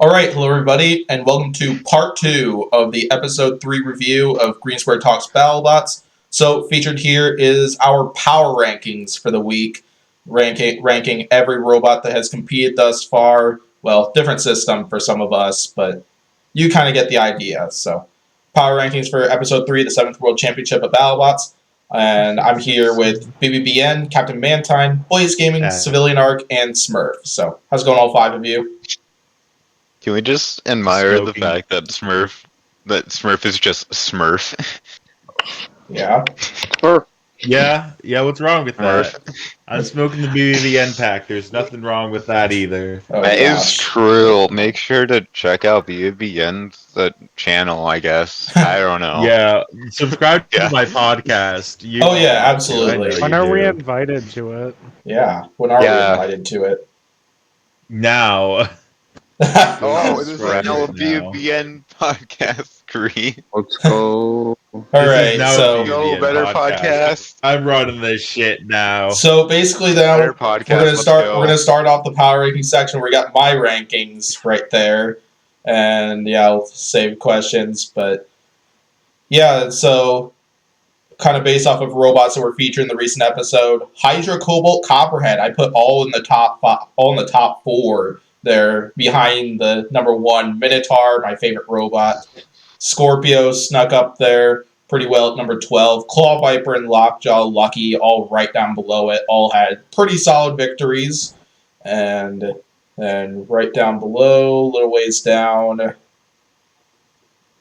All right, hello everybody, and welcome to part 2 of the episode 3 review of Green Square Talks Battlebots. So, featured here is our power rankings for the week, ranking every robot that has competed thus far. Well, different system for some of us, but you kind of get the idea. So, power rankings for episode 3, the 7th World Championship of Battlebots. And I'm here with BBBN, Captain Mantine, Blaze Gaming, Civilian Arc, and Smurf. So, how's it going, all 5 of you? Can we just admire the fact that Smurf is just Smurf? Yeah. Smurf. Yeah, what's wrong with that? I'm smoking the BBBN pack. There's nothing wrong with that either. Oh, that is true. Make sure to check out BBBN's channel, I guess. I don't know. Yeah, subscribe to my podcast. Yeah, absolutely. When are we invited to it? Yeah, when are we invited to it? Now. Oh, this is now a BBBN podcast, Green. Let's go. Alright, so go better podcast. I'm running this shit now. So basically now we're gonna start off the power ranking section. We got my rankings right there. And yeah, I'll save questions, but yeah, so kind of based off of robots that were featured in the recent episode, Hydra, Cobalt, Copperhead, I put all in the top 4. They're behind the number 1 Minotaur, my favorite robot. Scorpio snuck up there pretty well at number 12. Claw Viper and Lockjaw, Lucky, all right down below it. All had pretty solid victories. And then right down below, a little ways down,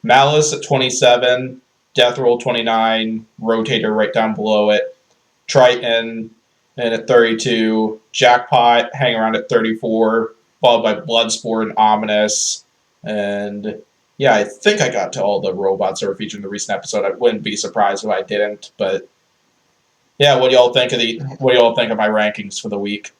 Malice at 27, Death Roll 29, Rotator right down below it. Triton and at 32, Jackpot hang around at 34. Followed by Bloodsport and Ominous. And yeah, I think I got to all the robots that were featured in the recent episode. I wouldn't be surprised if I didn't, but yeah, what do y'all think of my rankings for the week?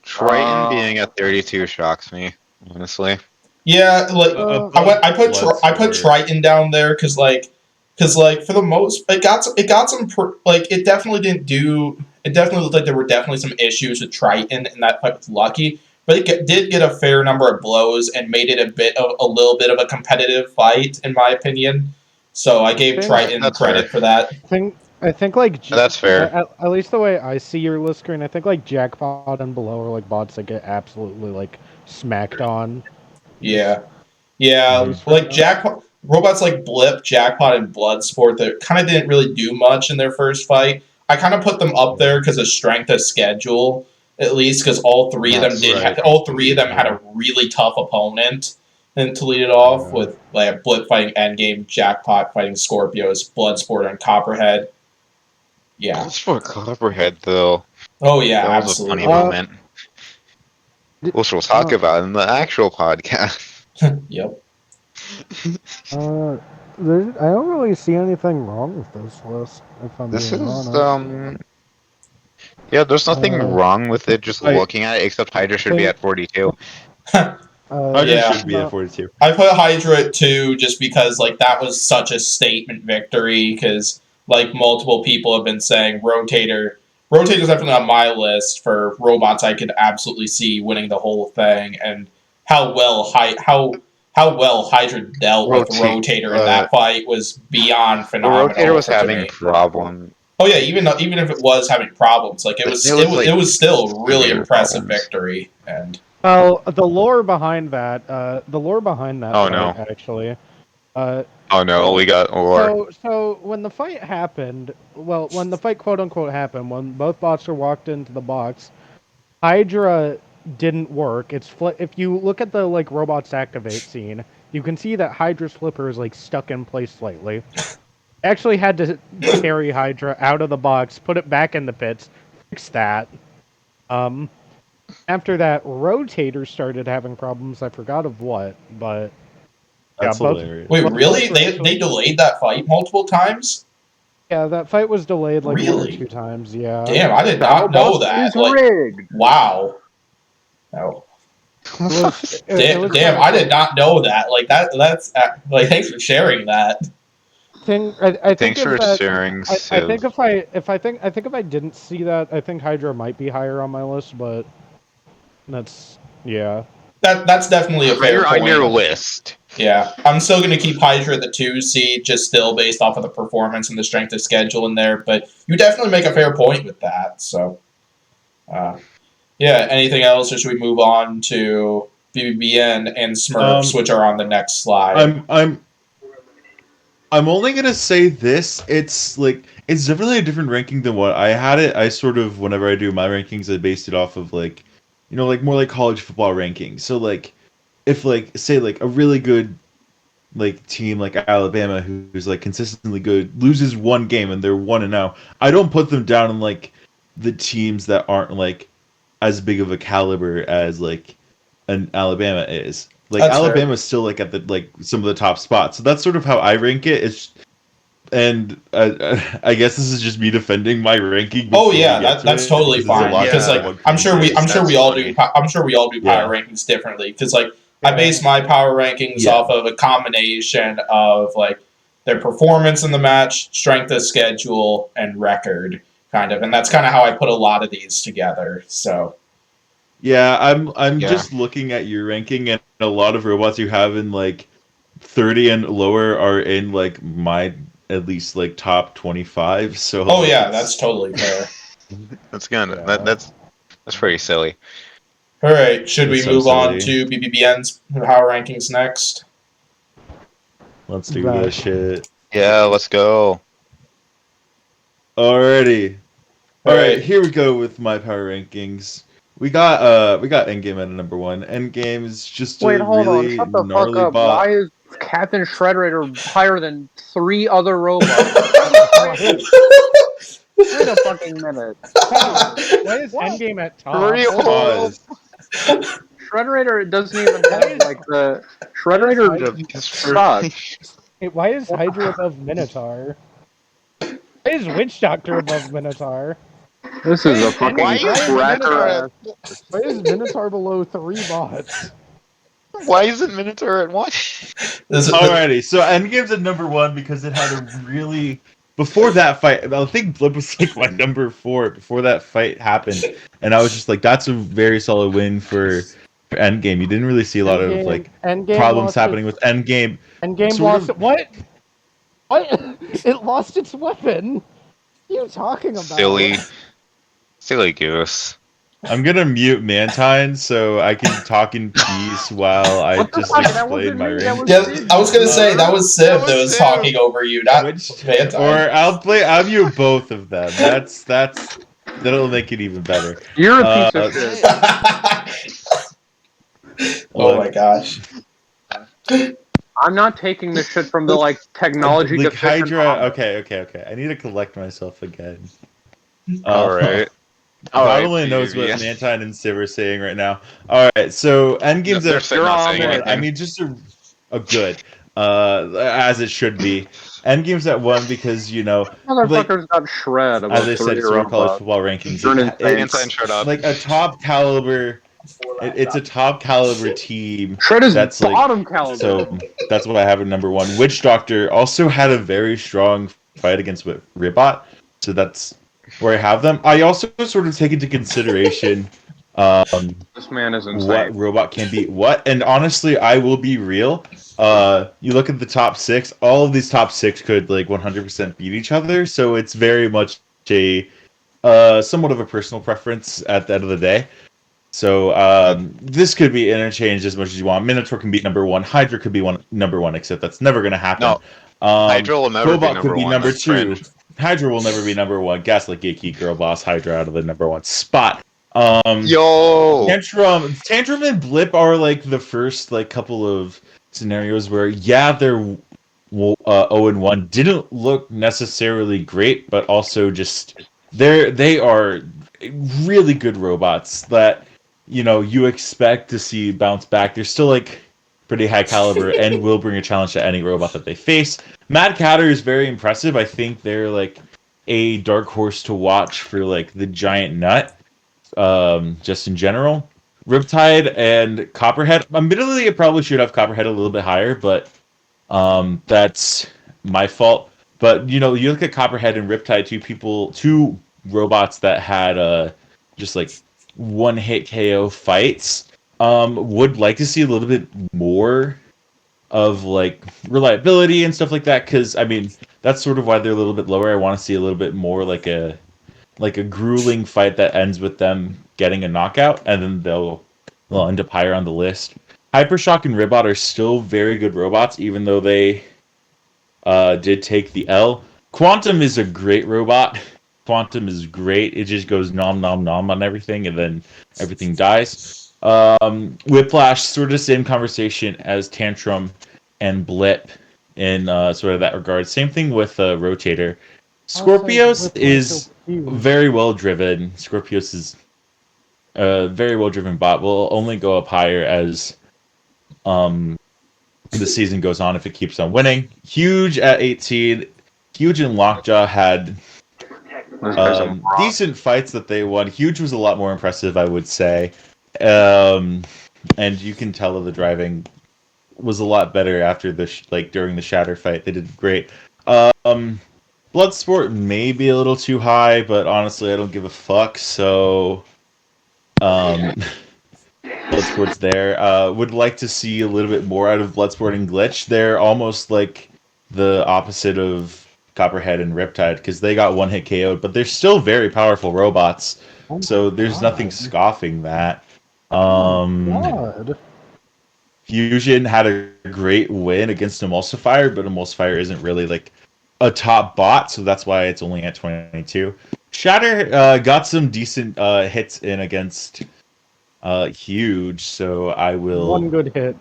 Triton being at 32 shocks me, honestly. Yeah, like I put Triton down there because for the most it got some it definitely didn't do. It definitely looked like there were definitely some issues with Triton in that fight with Lucky, but it did get a fair number of blows and made it a little bit of a competitive fight, in my opinion. So I gave Triton credit for that. I think like that's fair. At least the way I see your list screen, I think like Jackpot and below are like bots that get absolutely like smacked on. Yeah, like Jackpot robots like Blip, Jackpot, and Bloodsport that kind of didn't really do much in their first fight. I kind of put them up there because of strength of schedule, at least because all three of them had a really tough opponent, and to lead it off with like Blip fighting Endgame, Jackpot fighting Scorpios, Bloodsport, and Copperhead. Yeah, Bloodsport, Copperhead though. Oh yeah, that was a funny moment, which we'll talk about in the actual podcast. Yep. I don't really see anything wrong with this list, if I'm being honest. Yeah, there's nothing wrong with it, just looking at it, except Hydra should be at 42. Hydra should be at 42. I put Hydra at 2 just because, like, that was such a statement victory, because, like, multiple people have been saying Rotator's definitely on my list for robots I could absolutely see winning the whole thing, and how well Hydra dealt with Rotator in that fight was beyond phenomenal. Rotator was having problems. Oh yeah, even if it was having problems, like it was still a really impressive victory. And the lore behind that. Oh no! Actually. Oh no! We got lore. So when the fight happened, when the fight quote unquote happened, when both bots were walked into the box, Hydra didn't work. If you look at the like robots activate scene, you can see that Hydra's flipper is like stuck in place slightly. Actually had to carry Hydra out of the box, put it back in the pits, fix that. After that, Rotator started having problems. I forgot of what, but that's hilarious. Wait, really? They delayed that fight multiple times? Yeah, that fight was delayed like 1 or 2 times. Yeah. Damn, I did not know that. Like, wow. No. Damn! I did not know that. Like that's like. Thanks for sharing that. Thanks for sharing. I think if I didn't see that, I think Hydra might be higher on my list, but that's yeah. That's definitely a fair higher point. on your list. Yeah, I'm still going to keep Hydra the 2 seed, just still based off of the performance and the strength of schedule in there. But you definitely make a fair point with that. So, yeah. Anything else, or should we move on to BBBN and Smurfs, which are on the next slide? I'm only gonna say this. It's definitely a different ranking than what I had it. I sort of, whenever I do my rankings, I based it off of like more like college football rankings. So like if like say like a really good like team like Alabama who's like consistently good loses one game and they're 1-0, I don't put them down in like the teams that aren't like as big of a caliber as like an Alabama is. Like That's Alabama's still like at the like some of the top spots. So that's sort of how I rank it. And I guess this is just me defending my ranking. Oh yeah, that's totally fine. Because like I'm sure we all do power rankings differently. Because like I base my power rankings off of a combination of like their performance in the match, strength of schedule, and record, kind of. And that's kind of how I put a lot of these together. So. Yeah, I'm just looking at your ranking, and a lot of robots you have in like 30 and lower are in like my at least like top 25. So oh yeah, that's totally fair. That's gonna that's pretty silly. All right, should we move on to BBBN's power rankings next? Let's do this shit. Yeah, let's go. Alrighty. All right, here we go with my power rankings. We got Endgame at number 1. Endgame is just Wait, a hold really on. Shut the fuck gnarly up. bot. Why is Captain Shredderator higher than 3 other robots? Wait a fucking minute. Why is Endgame at top? Shredderator doesn't even have like the Shredderator sucks. Why is Hydra above Minotaur? Why is Witch Doctor above Minotaur? This is a fucking cracker. Why is Minotaur below 3 bots? Why isn't Minotaur at 1? Alrighty, so Endgame's at number 1 because it had a really... Before that fight, I think Blip was like my number 4 before that fight happened, and I was just like, that's a very solid win for Endgame. You didn't really see a lot of like problems happening with Endgame. Endgame lost it. What? It lost its weapon. What are you talking about? Silly goose. I'm gonna mute Mantine so I can talk in peace while I just explain my rank. Yeah, I was gonna say that was Civ that was talking over you, not Mantine. Or I'll mute both of them. That'll make it even better. You're a piece of shit. Oh my gosh. I'm not taking this shit from the like technology like Hydra. Okay. I need to collect myself again. Alright. God only knows what Mantine and Civ are saying right now. Alright, so Endgame's I mean, just a good. As it should be. Endgame's at 1 because, motherfuckers got shred as I said, so college football rankings. It's like a top caliber. It's a top caliber team. Shred is that's bottom caliber. So that's what I have at number 1. Witch Doctor also had a very strong fight against Ribot, so that's where I have them. I also sort of take into consideration this man is insane. What robot can beat what, and honestly, I will be real. You look at the top 6. All of these top 6 could like 100% beat each other. So it's very much a somewhat of a personal preference at the end of the day. So this could be interchanged as much as you want. Minotaur can beat number 1. Hydra could be number 1, except that's never going to happen. No, Hydra will never Robot be number could be 1. number 2. Hydra will never be number 1. Gaslight Gatekeep Girl Boss Hydra out of the number 1 spot. Yo, Tantrum and Blip are like the first like couple of scenarios where they're 0-1, didn't look necessarily great, but also just they are really good robots that you expect to see bounce back. They're still like pretty high caliber and will bring a challenge to any robot that they face. Mad Catter is very impressive. I think they're like a dark horse to watch for like the giant nut. Just in general, Riptide and Copperhead. Admittedly, I probably should have Copperhead a little bit higher, but that's my fault. But you look at Copperhead and Riptide, two robots that had just like one hit KO fights. Would like to see a little bit more of like reliability and stuff like that, because I mean that's sort of why they're a little bit lower. I want to see a little bit more like a grueling fight that ends with them getting a knockout, and then they'll end up higher on the list. Hypershock and Ribot are still very good robots, even though they did take the L. Quantum is a great robot. Quantum is great. It just goes nom nom nom on everything, and then everything dies. Whiplash, sort of same conversation as Tantrum and Blip in sort of that regard. Same thing with Rotator. Scorpios is very well driven. Scorpios is a very well driven bot. Will only go up higher as the season goes on if it keeps on winning. Huge at 18. Huge and Lockjaw had decent fights that they won. Huge was a lot more impressive, I would say. And you can tell that the driving was a lot better after the during the Shatter fight. They did great. Bloodsport may be a little too high, but honestly, I don't give a fuck. So, Bloodsport's there. Would like to see a little bit more out of Bloodsport and Glitch. They're almost like the opposite of Copperhead and Riptide, because they got one hit KO'd, but they're still very powerful robots. So there's nothing scoffing that. Fusion had a great win against Emulsifier, but Emulsifier isn't really like a top bot, so that's why it's only at 22. Shatter got some decent hits in against Huge, so I will... One good hit.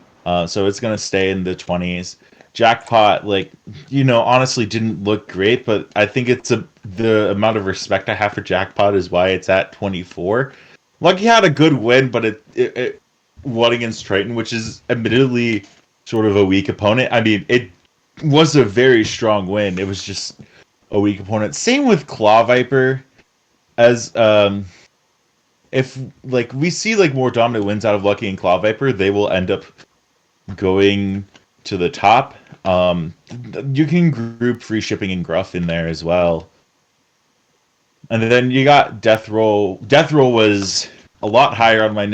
So it's going to stay in the 20s. Jackpot, honestly didn't look great, but I think it's the amount of respect I have for Jackpot is why it's at 24. Lucky had a good win, but it won against Triton, which is admittedly sort of a weak opponent. I mean, it was a very strong win. It was just a weak opponent. Same with Claw Viper, as if we see more dominant wins out of Lucky and Claw Viper, they will end up going to the top. You can group Free Shipping and Gruff in there as well. And then you got Death Roll. Death Roll was a lot higher on my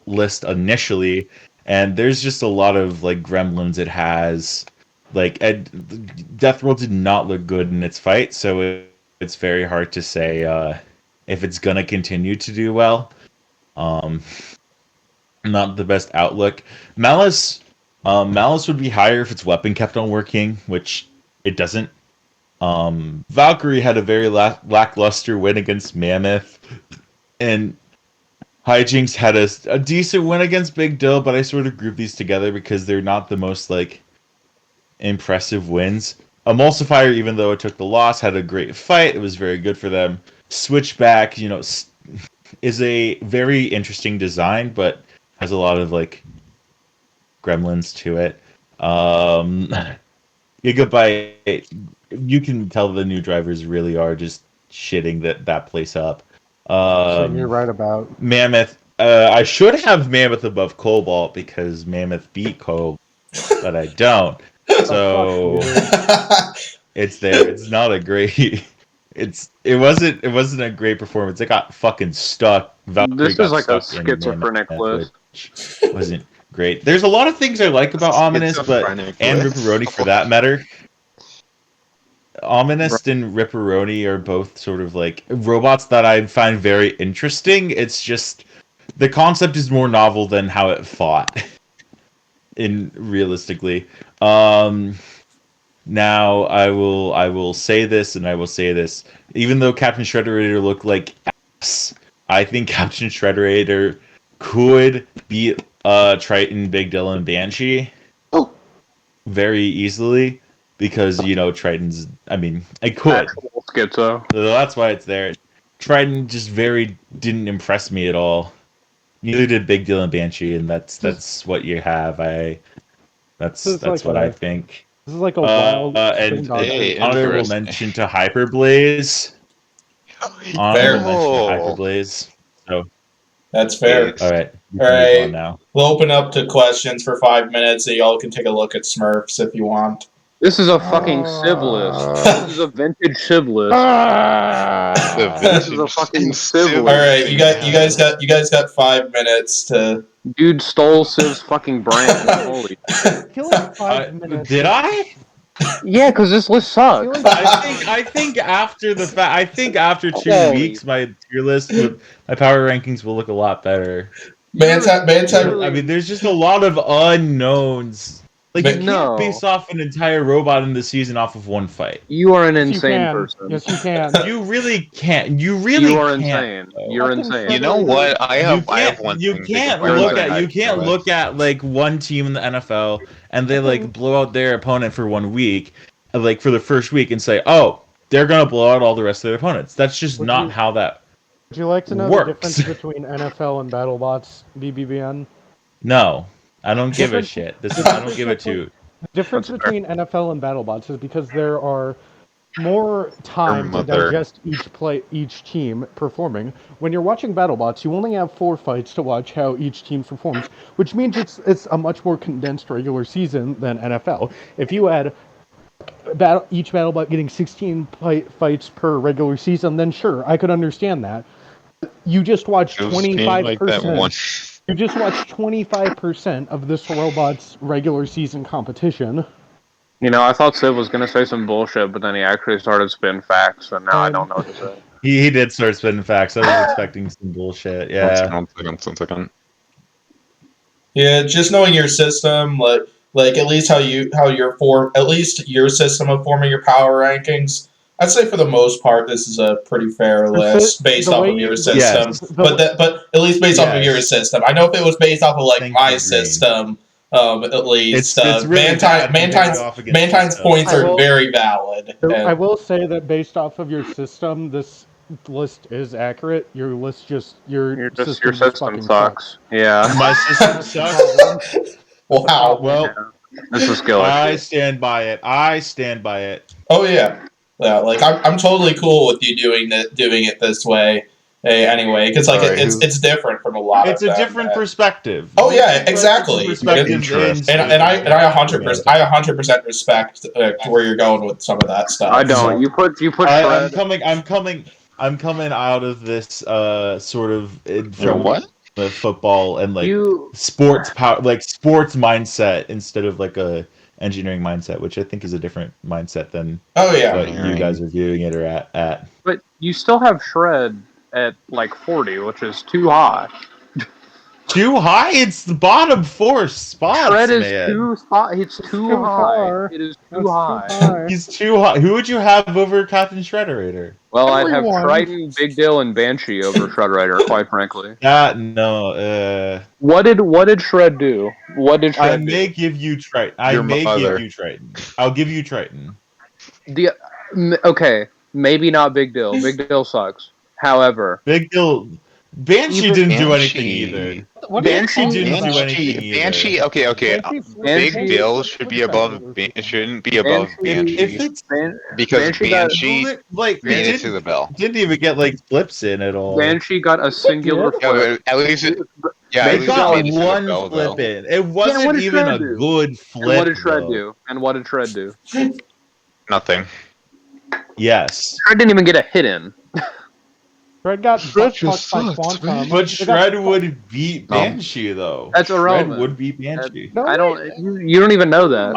list initially, and there's just a lot of gremlins it has. Death Roll did not look good in its fight, so it's very hard to say if it's gonna continue to do well. Not the best outlook. Malice would be higher if its weapon kept on working, which it doesn't. Valkyrie had a very lackluster win against Mammoth, and Hijinks had a decent win against Big Dill, but I sort of group these together because they're not the most impressive wins. Emulsifier, even though it took the loss, had a great fight. It was very good for them. Switchback, is a very interesting design, but has a lot of gremlins to it. Gigabyte, you can tell the new drivers really are just shitting that place up. So you're right about Mammoth. I should have Mammoth above Cobalt because Mammoth beat Cobalt, but I don't. So it's there. It's not a great. It wasn't a great performance. It got fucking stuck. Valkyrie this is like a stuck schizophrenic list. Wasn't great. There's a lot of things I like about Ominous, and Ripperoni for that matter. Ominous and Ripperoni are both sort of robots that I find very interesting. It's just the concept is more novel than how it fought. Realistically. Now I will say this, and I will say this. Even though Captain Shredderator looked like ass, I think Captain Shredderator could beat Triton, Big Dill, and Banshee very easily. Because, Triton's... I mean, it could. Schizo. So that's why it's there. Triton just didn't impress me at all. Neither did Big Dill and Banshee, and that's what you have. That's what I think. This is like a wild... and honorable mention to Hyperblaze. Hyperblaze. So... That's fair. All right. All right. Now. We'll open up to questions for 5 minutes, so y'all can take a look at Smurfs if you want. This is a fucking Civ list. This is a vintage Civ list. This is a fucking Civ list. All right, you guys got 5 minutes to Dude stole Civ's fucking brain. Holy. I feel like 5 minutes. Did I? Yeah, because this list sucks. I think after the fact, I think after 2 weeks, my tier list with my power rankings will look a lot better. Mantine. I mean, there's just a lot of unknowns. Like you can't base off an entire robot in the season off of one fight. You are an insane person. Yes, you can. You really can't. You really You are can't. insane. You're insane. You know what? I have one You thing. can't to look at like one team in the NFL and they like blow out their opponent for 1 week, like for the first week, and say, "Oh, they're gonna blow out all the rest of their opponents." That's just not how that. Would you like to know works. the difference between NFL and BattleBots BBBN? No, I don't give a shit. I don't give a toot. The difference between NFL and BattleBots is because there are more time to digest each team performing. When you're watching BattleBots, you only have 4 fights to watch how each team performs, which means it's a much more condensed regular season than NFL. If you had each BattleBot getting 16 fights per regular season, then sure, I could understand that. You just watched 25%. You just watched 25% of this robot's regular season competition. You know, I thought Civ was gonna say some bullshit, but then he actually started spitting facts, and now I don't know what to say. He did start spitting facts. I was expecting some bullshit. Yeah. One second. Yeah, just knowing your system, like at least at least your system of forming your power rankings. I'd say for the most part, this is a pretty fair list based off of your system. Yes. But at least based off of your system. I know if it was based off of like my system, at least it's really Mantine's points are very valid. I will say that based off of your system, this list is accurate. Your list your system sucks. Yeah, my system sucks. Wow. Well, yeah. This is skill. I stand by it. Oh yeah. Yeah, like I'm totally cool with you doing it this way. Anyway, because like it's different from a lot. It's a different perspective. Oh yeah, exactly. And I 100% respect where you're going with some of that stuff. I don't. You put. I'm coming out of this sort of from what? The football and like sports power, like sports mindset instead of like a engineering mindset, which I think is a different mindset than what you guys are viewing it or at. But you still have Shred at like 40, which is too high. Too high? It's the bottom 4 spots. Shred is man. It's too high. It is too high. He's too high. Who would you have over Captain Shredderator? Well, I'd have Triton, Big Dill, and Banshee over Shredderator, quite frankly. No. What did Shred do? What did Shred do? I may give you Triton. I'll give you Triton. Okay, maybe not Big Dill. Big Dill sucks. However, Big Dill. Banshee didn't do anything either. Banshee didn't do anything either. Banshee, okay. Big Dill should be above. It shouldn't be above Banshee. Because Banshee made it to the bell. Didn't even get like flips in at all. Banshee got a singular flip. At least it. Yeah, they got one flip in. It wasn't even a good flip. And what did Shred do? Nothing. Yes. Shred didn't even get a hit in. Shred got fucked by Quantum. But Shred would beat Banshee though. That's irrelevant. Shred would beat Banshee. You don't even know that.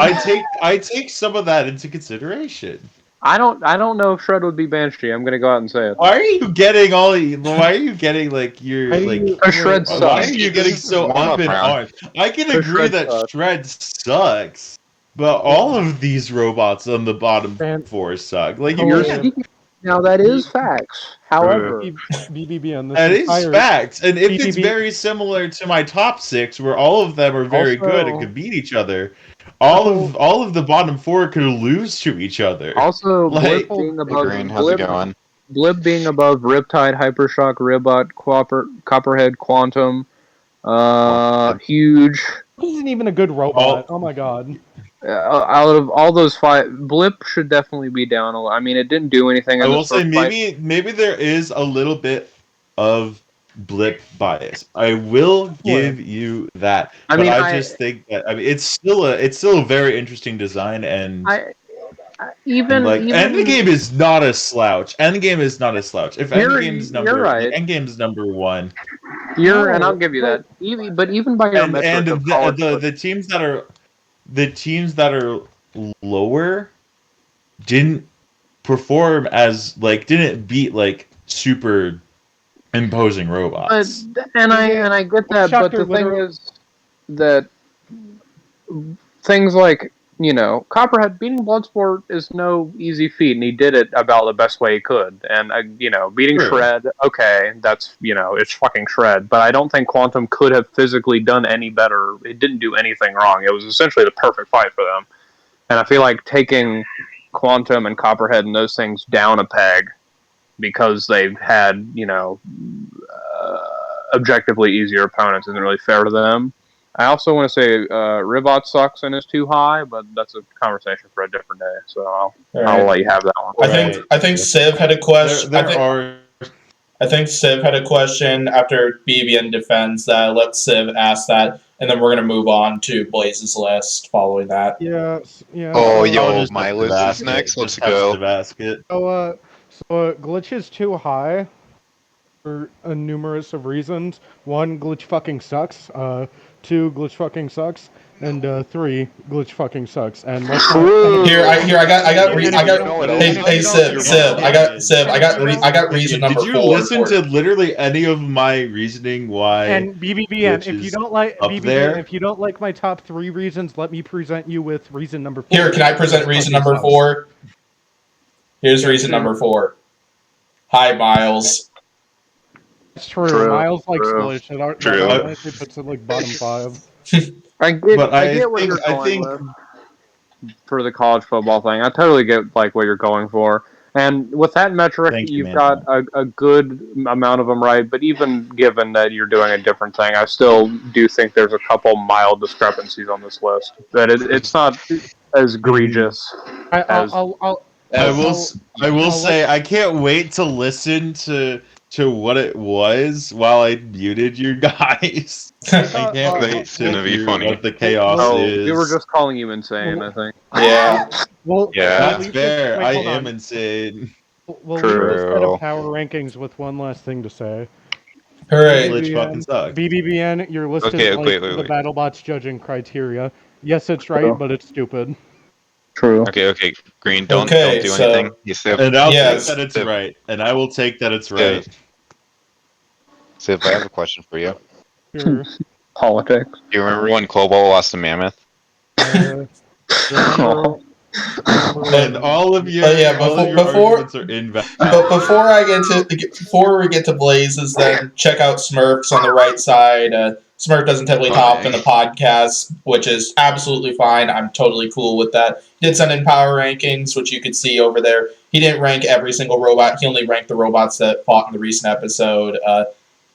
I take some of that into consideration. I don't know if Shred would be Banshee. I'm gonna go out and say it. Why are you getting like your like Shred sucks? Why are you getting so up in arms? I can agree that Shred sucks, but all of these robots on the bottom 4 suck. Like now that is facts. However, BBBN. That is facts, and if it's very similar to my top 6, where all of them are very good and could beat each other, all of the bottom 4 could lose to each other. Also, like, Blip being above Riptide, Hypershock, Ribot, Copperhead, Quantum, Huge. This isn't even a good robot. Oh my god. Out of all those 5, Blip should definitely be down a lot. I mean, it didn't do anything. I will say maybe there is a little bit of Blip bias. I will give you that. I just think that it's still a very interesting design, and Endgame is not a slouch. Endgame is not a slouch. If Endgame's number 1. And I'll give you that. Even by your metric of college, the teams that are lower didn't perform as didn't beat super imposing robots. And I get that, but the thing is that things like Copperhead beating Bloodsport is no easy feat, and he did it about the best way he could. And beating Shred, okay, that's it's fucking Shred, but I don't think Quantum could have physically done any better. It didn't do anything wrong. It was essentially the perfect fight for them. And I feel like taking Quantum and Copperhead and those things down a peg because they've had objectively easier opponents isn't really fair to them. I also want to say Ribot sucks and is too high, but that's a conversation for a different day. So I'll let you have that one. I think Civ had a question. I think Civ had a question after BBN defends that. Let Civ ask that, and then we're gonna move on to Blaze's list following that. Yeah. Oh, my list is next. Let's go. So glitch is too high for a numerous of reasons. 1, glitch fucking sucks. 2, glitch fucking sucks. And 3, glitch fucking sucks. And hey Civ, I got reason number 4. Did you listen to literally any of my reasoning why? And BBBN, if you don't like my top 3 reasons, let me present you with reason number 4. Here, can I present reason number 4? Here's reason number 4. Hi, Miles. It's true. Miles likes glitch. It puts it bottom 5. I get what you're going with for the college football thing. I totally get what you're going for. And with that metric, you've got a good amount of them right. But even given that you're doing a different thing, I still do think there's a couple mild discrepancies on this list. That it's not as egregious as. I will say I can't wait to listen to what it was while I muted you guys. I can't wait to be funny. What the chaos is. We were just calling you insane, I think. Yeah. That's fair. I am insane. We'll leave this set of power rankings with one last thing to say. Hooray. BBBN, you're listed the BattleBots judging criteria. Yes, it's right, but it's stupid. True. Okay. Green, don't do anything. And I'll take that it's right. And I will take that it's right. Civ, I have a question for you. Sure. Politics. Do you remember when Cobalt lost to Mammoth? And all of your arguments are invalid. But before we get to Blazes, then check out Smurfs on the right side. Smurf doesn't typically top in the podcast, which is absolutely fine. I'm totally cool with that. He did send in power rankings, which you could see over there. He didn't rank every single robot. He only ranked the robots that fought in the recent episode.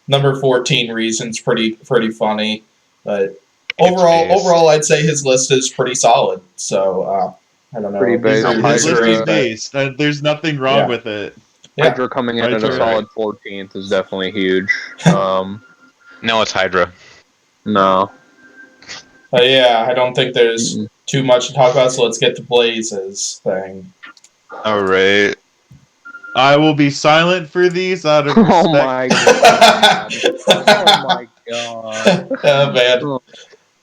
Number 14 reasons pretty funny, but overall, I'd say his list is pretty solid. So I don't know. Pretty based. There's nothing wrong with it. Hydra coming in at a solid 14th is definitely huge. No, it's Hydra. No. I don't think there's too much to talk about. So let's get to Blaze's thing. All right. I will be silent for these out of respect. Oh my god. Oh my god. Oh man.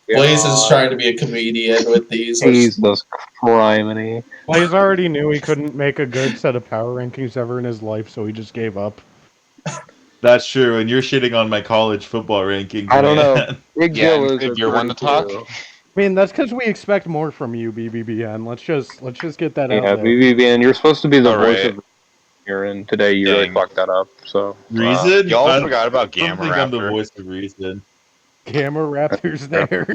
Blaze is trying to be a comedian with these. Jesus criminy. Blaze already knew he couldn't make a good set of power rankings ever in his life, so he just gave up. That's true, and you're shitting on my college football rankings. I don't know. Big if you're one to talk. I mean, that's because we expect more from you, BBBN. Let's just get that out there. Yeah, BBBN, you're supposed to be the voice of here, and today you really fucked that up. So Reason? Y'all forgot about Gamma Raptor. I'm the voice of reason. Gamma Raptor's there.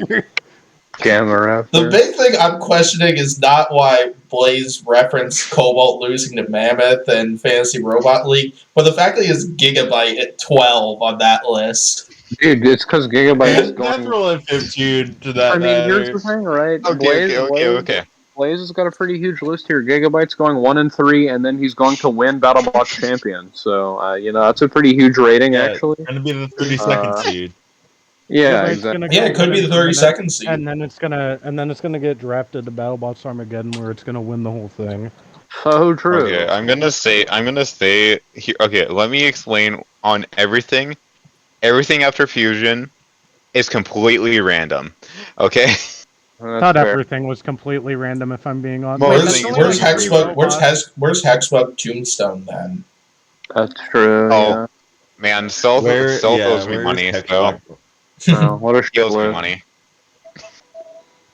Gamma Raptor. The big thing I'm questioning is not why Blaze referenced Cobalt losing to Mammoth and Fantasy Robot League, but the fact that he has Gigabyte at 12 on that list. Dude, it's because Gigabyte is going... Natural at 15 to that I mean, here's the thing, right? Okay. Blaze has got a pretty huge list here. Gigabyte's going 1-3, and then he's going to win Battlebots champion. So, that's a pretty huge rating, actually. It's going to be the 32nd seed. Yeah, exactly. Yeah, it could be the 32nd seed. And then it's gonna get drafted to BattleBots Armageddon, where it's gonna win the whole thing. So true. Okay, I'm gonna say here. Okay, let me explain on everything. everything after fusion is completely random. Okay. Not everything was completely random, if I'm being honest. Well, where's Hexbug? Where's Hexbug Tombstone then? That's true. Oh man, Stealth owes me money. So what a he owes me money.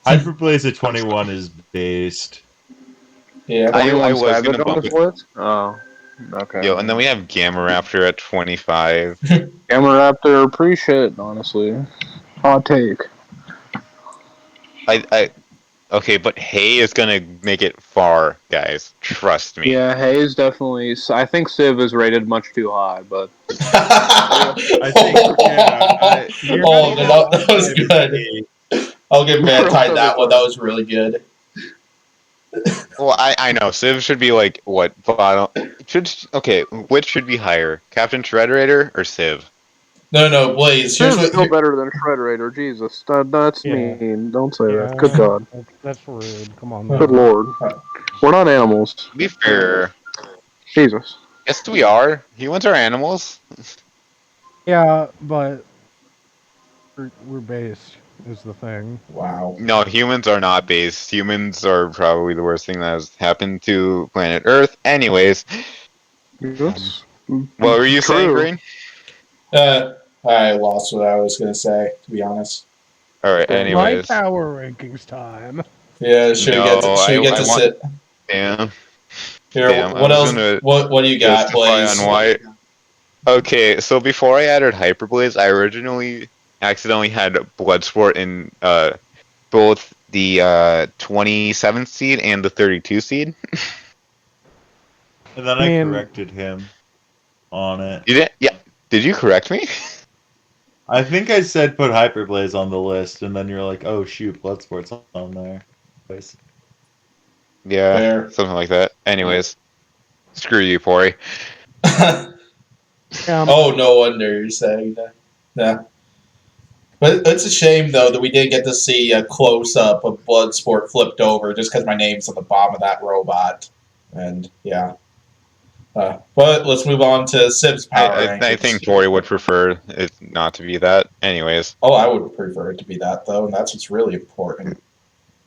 Hyperblaze at 21 is based. Yeah, I was gonna bump it. Oh, okay. Yo, and then we have Gamma Raptor at 25. Gamma Raptor, pretty shit, honestly. Hot take. Okay, but Hay is gonna make it far, guys. Trust me. Yeah, Hay is definitely. I think Civ is rated much too high, but. I think, that was good. I'll give Mantine that one. That was really good. Well, I know Civ should be like what bottom which should be higher, Captain Shredderator or Civ? No, Blaze. Civ's still better than Shredderator. Jesus, that's mean. Don't say that. Good God. That's rude. Come on. Good Lord. We're not animals. To be fair. Jesus. Yes, we are. Humans are animals. Yeah, but we're based is the thing. Wow. No, humans are not based. Humans are probably the worst thing that has happened to planet Earth. Anyways. Yes. What were you saying, Green? I lost what I was gonna say, to be honest. Alright, anyways. My power rankings time. Yeah, should we get to sit? Damn. Here, what else? What do you got, Blaze? On why. Okay, so before I added Hyperblaze, I originally accidentally had Bloodsport in both the 27th seed and the 32 seed. And then I corrected him on it. You didn't? Yeah. Did you correct me? I think I said put Hyperblaze on the list, and then you're like, oh shoot, Bloodsport's on there. Yeah, something like that. Anyways, screw you, Pori. Oh, no wonder you're saying that. Yeah. But it's a shame, though, that we didn't get to see a close-up of Bloodsport flipped over just because my name's on the bottom of that robot. And, yeah. But let's move on to Civ's power rankings. I think Tori would prefer it not to be that. Anyways. Oh, I would prefer it to be that, though, and that's what's really important.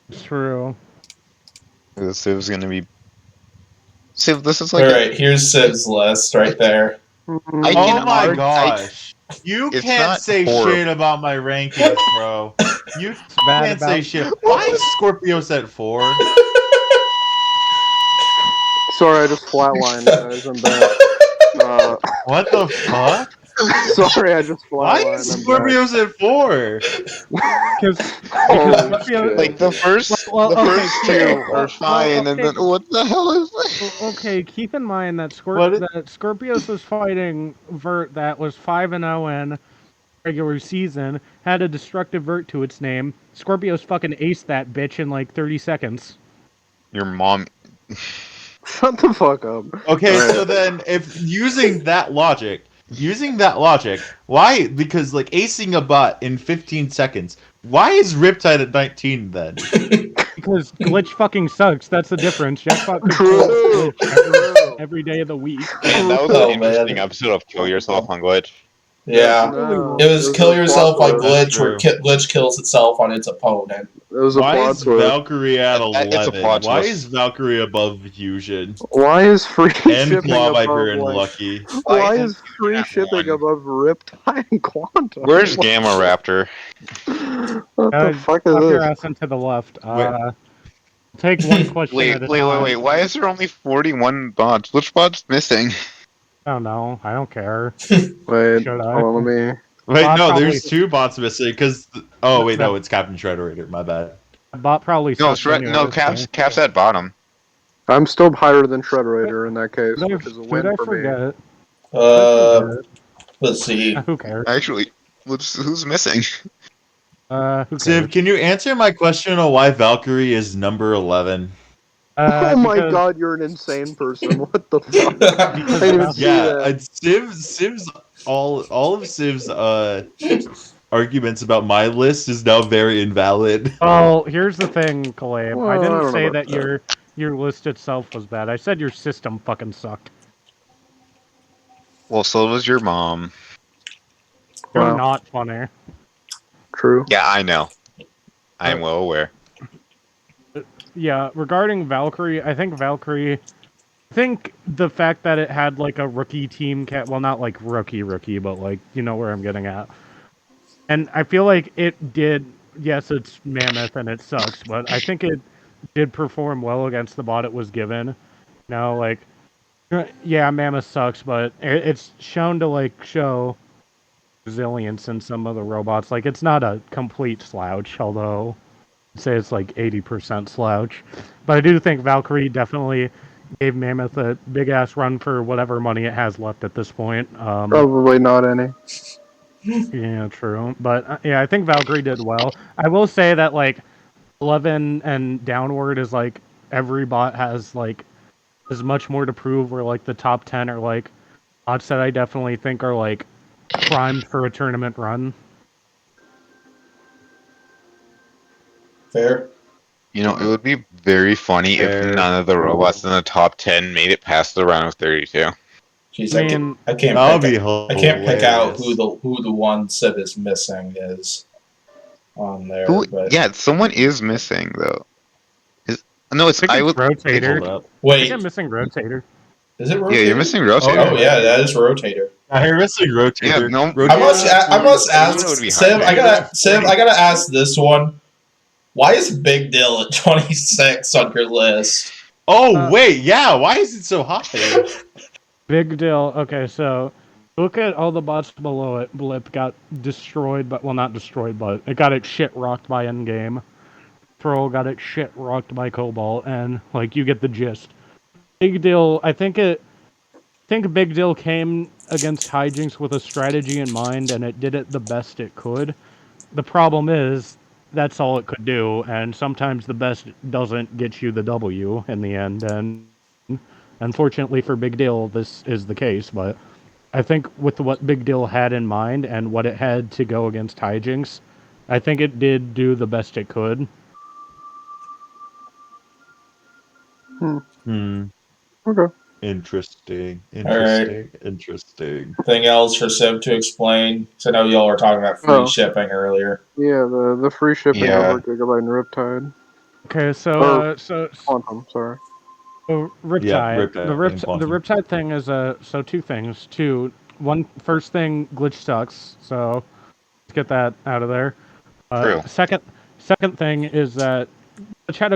It's true. Civ's going to be... Civ, this is like... Alright, here's Civ's list right there. Oh my gosh. You can't say shit about my rankings, bro. You can't say shit. Why is Scorpios at 4? Sorry, I just flatlined, guys. I'm back. What the fuck? Sorry, I just flatlined. Why is Scorpios at 4? Because like the first two are fine, and then what the hell is this? Okay, keep in mind that Scorpios was fighting Vert that was 5-0 in regular season, had a destructive Vert to its name. Scorpios fucking aced that bitch in like 30 seconds. Your mom. Shut the fuck up. Okay, so then if using that logic, why? Because like acing a bot in 15 seconds, why is Riptide at 19 then? Because glitch fucking sucks. That's the difference. Jackpot controls glitch every day of the week. Man, that was an interesting episode of Kill Yourself on Glitch. Yeah, it was Kill Yourself on Glitch, where Glitch kills itself on its opponent. Why is Valkyrie at 11? Why is Valkyrie above Fusion? Why is free and shipping Clawviper above and Lucky? Why is free shipping above Riptide and Quantum? Where's Gamma Raptor? What the fuck is your this? ass into the left. Take one question at a time. Wait. Why is there only 41 bots? Which bot's missing? I don't know. I don't care. Wait, hold on, let me... Wait, no, there's 2 bots missing, because... Oh, wait, no, it's Captain Shredderator, my bad. Bot probably... Cap's at bottom. I'm still higher than Shredderator in that case, which is a win for me. Let's see. Who cares? Actually, who's missing? Civ, can you answer my question on why Valkyrie is number 11? Oh my god, you're an insane person. What the fuck? I didn't even see that. Civ's all of Civ's arguments about my list is now very invalid. Oh, here's the thing, Caleb. Well, I didn't say that your list itself was bad. I said your system fucking sucked. Well, so was your mom. They're Wow. not funny. True. Yeah, I know. I am well aware. Yeah, regarding Valkyrie, I think the fact that it had like a rookie team well, not like rookie, but like, you know where I'm getting at. And I feel like it did, yes, it's Mammoth and it sucks, but I think it did perform well against the bot it was given. Like, yeah, Mammoth sucks, but it's shown to like show resilience in some of the robots. Like, it's not a complete slouch, although I'd say it's like 80% slouch. But I do think Valkyrie definitely gave Mammoth a big ass run for whatever money it has left at this point. Probably not any. Yeah, true. But yeah, I think Valkyrie did well. I will say that like 11 and downward is like every bot has like as much more to prove. Where like the top 10 are like bots that I definitely think are like primed for a tournament run. Fair. You know, it would be very funny if none of the robots in the top 10 made it past the round of 32. Jeez, I mean, I can't That would pick, be I can't pick out hilarious. who the one Civ is missing is on there. Who? But Yeah, someone is missing though. No, it's I think I it's would. Rotator. Hold up. I think I'm wait, missing Rotator. is it Rotator? Yeah, you're missing Rotator. Oh yeah, that is Rotator. I missing Rotator. Yeah, no. Rotator. I must I knew ask that would be Civ. high. Civ. I gotta ask this one. Why is Big Dill at 26 on your list? Oh wait, yeah. Why is it so high? Big deal. Okay, so look at all the bots below it. Blip got destroyed, but well, not destroyed, but it got its shit rocked by Endgame. Troll got its shit rocked by Cobalt, and like you get the gist. Big deal. I think Big Deal came against Hijinks with a strategy in mind, and it did it the best it could. The problem is that's all it could do, and sometimes the best doesn't get you the W in the end. And unfortunately for Big Deal, this is the case. But I think with what Big Deal had in mind and what it had to go against Hijinks, I think it did do the best it could. Okay. Interesting. Alright. Interesting. Anything else for Civ to explain? Because I know y'all were talking about free shipping earlier. Yeah, the free shipping Yeah. over Gigabyte and Riptide. Okay, so Quantum, sorry. Riptide. Yeah, The Riptide thing is so two things. First thing, glitch sucks. So let's get that out of there. True. Second thing is that Glitch had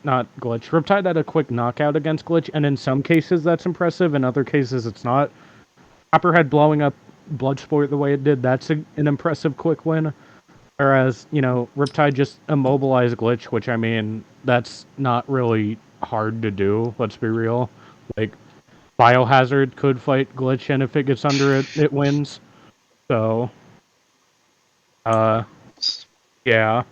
Riptide had a quick knockout against Glitch, and in some cases that's impressive. In other cases, it's not. Copperhead blowing up Bloodsport the way it did, that's an impressive quick win. Whereas, Riptide just immobilized Glitch, which, I mean, that's not really hard to do, let's be real. Like, Biohazard could fight Glitch, and if it gets under it, it wins. So, yeah.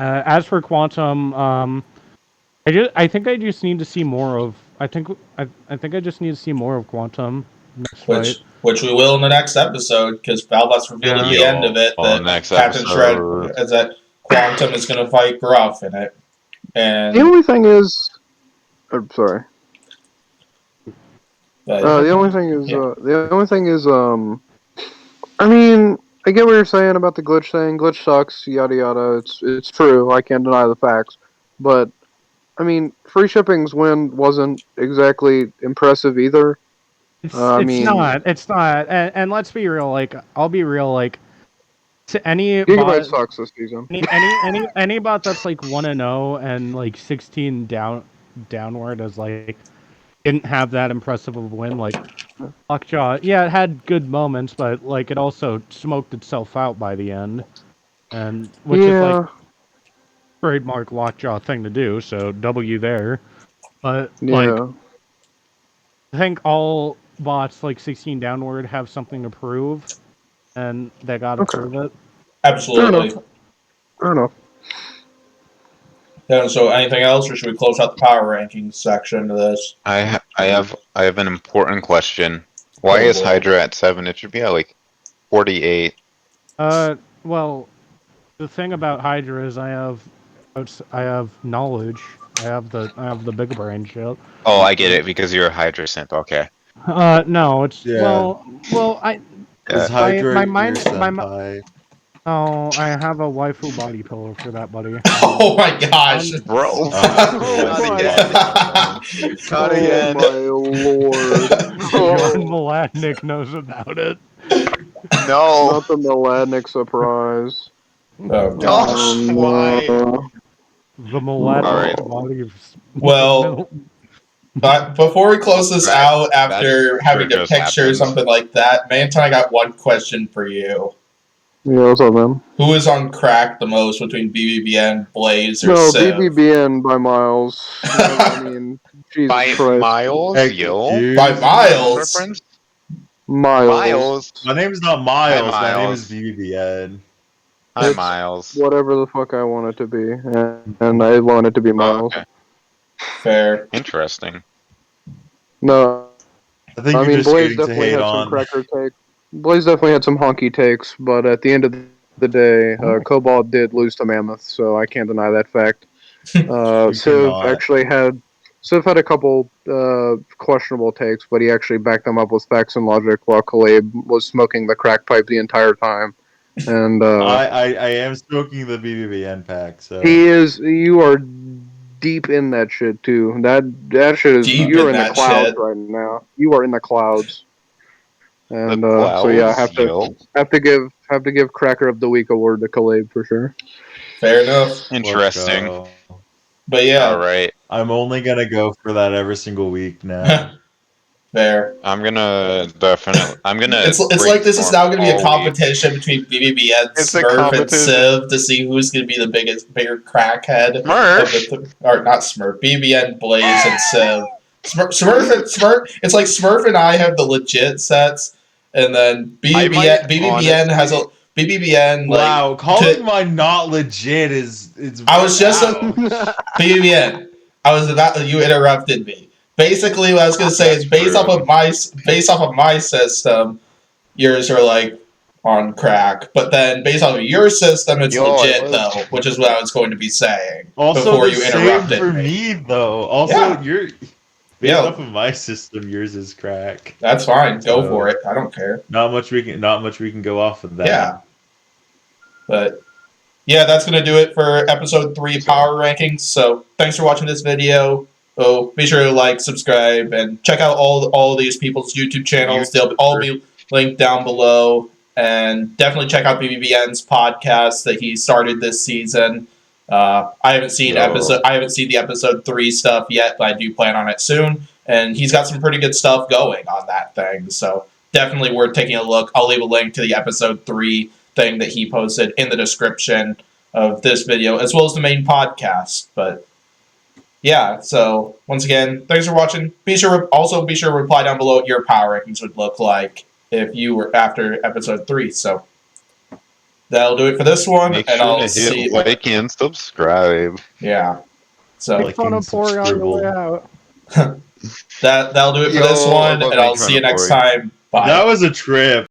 As for Quantum, I think I just need to see more of. I think I just need to see more of Quantum next fight. Which we will in the next episode, because Battlebots revealed at the end of it that Captain Shred is that Quantum is going to fight Gruff in it. And the only thing is, sorry. The only thing is, I mean, I get what you're saying about the glitch thing. Glitch sucks, yada yada. It's true. I can't deny the facts, but I mean, free shipping's win wasn't exactly impressive either. It's not. And let's be real. Like, I'll be real. Like, to any Gigabyte sucks this season. Any bot that's like 1-0 and like 16 downward is like didn't have that impressive of a win. Like Lockjaw, yeah, it had good moments, but like it also smoked itself out by the end, and which is like trademark Lockjaw thing to do. So W there, but like I think all bots like 16 downward have something to prove, and they gotta prove it. Absolutely. Fair enough. Yeah, so anything else, or should we close out the power rankings section of this? I have an important question. Why is Hydra at 7? It should be at like 48. Well, the thing about Hydra is I have knowledge. I have the big brain shit. Oh, I get it because you're a Hydra simp. Okay. No, it's well, Is Yeah. Hydra my your mind- my mi- senpai? Oh, I have a waifu body pillow for that, buddy. Oh my gosh. Bro. Not again. Not again. Oh my lord. John Oh, Maladnik knows about it. No. not the Meladnik surprise. Oh gosh. No. Why? The Maladnik Alright. body of Well, but before we close this out, after having to just picture happened. something like that, Mantine, I got one question for you. Yeah, what's up, man? Who is on crack the most between BBBN, Blaze, or No, Civ? BBBN by miles. I mean, Jesus By Christ. Miles, Heck, yo. dude. By miles? Reference? Miles. Miles. My name's not Miles. Hi, My name Miles. is BBBN. Hi, It's Miles. whatever the fuck I want it to be. And I want it to be Oh, Miles. okay. Fair. Interesting. No, I think I you're mean, just Blaze waiting to definitely hate had some on. cracker takes. Blaze definitely had some honky takes, but at the end of the day, Cobalt did lose to Mammoth, so I can't deny that fact. You Civ cannot. actually had a couple questionable takes, but he actually backed them up with facts and logic, while Kaleb was smoking the crack pipe the entire time. And I am smoking the BBBN pack, so he is. You are deep in that shit too. That shit is. Deep You're in in the that clouds shit. right now. You are in the clouds. And The so yeah, I clouds, yo. have to give Cracker of the Week award to Kaleb for sure. Fair enough. Interesting. Let's go. But yeah. Alright. I'm only gonna go for that every single week now. Fair. I'm gonna It's like this is now going to be a all week. competition between BBBN, It's a Smurf, and competition. Civ to see who's going to be the bigger crackhead of Smurf? the or not Smurf, BBBN, Blaze, and Civ. Smurf. It's like Smurf and I have the legit sets, and then BBBN has a BBBN like. Wow, calling mine not legit is I was just wow. BBBN. I was about you interrupted me. Basically, what I was going to say is based off of my system, yours are like on crack. But then based off of your system, it's legit though, which is what I was going to be saying Also, before the you same interrupted for me. me though. Also, Yeah. you're based off of my system. Yours is crack. That's fine. Go So, for it. I don't care. Not much we can go off of that. Yeah. But yeah, that's gonna do it for episode 3 power rankings. So thanks for watching this video. Oh, be sure to like, subscribe, and check out all these people's YouTube channels. They'll all be linked down below. And definitely check out BBBN's podcast that he started this season. I haven't seen the episode 3 stuff yet, but I do plan on it soon. And he's got some pretty good stuff going on that thing. So definitely worth taking a look. I'll leave a link to the episode 3 thing that he posted in the description of this video, as well as the main podcast. But yeah, so once again, thanks for watching. Be sure to reply down below what your power rankings would look like if you were after episode 3. So that'll do it for this one, Make and sure I'll to see. hit like and subscribe. Yeah, so Make fun of pouring on your way out. that'll do it for this one, and I'll see you next time. Bye. That was a trip.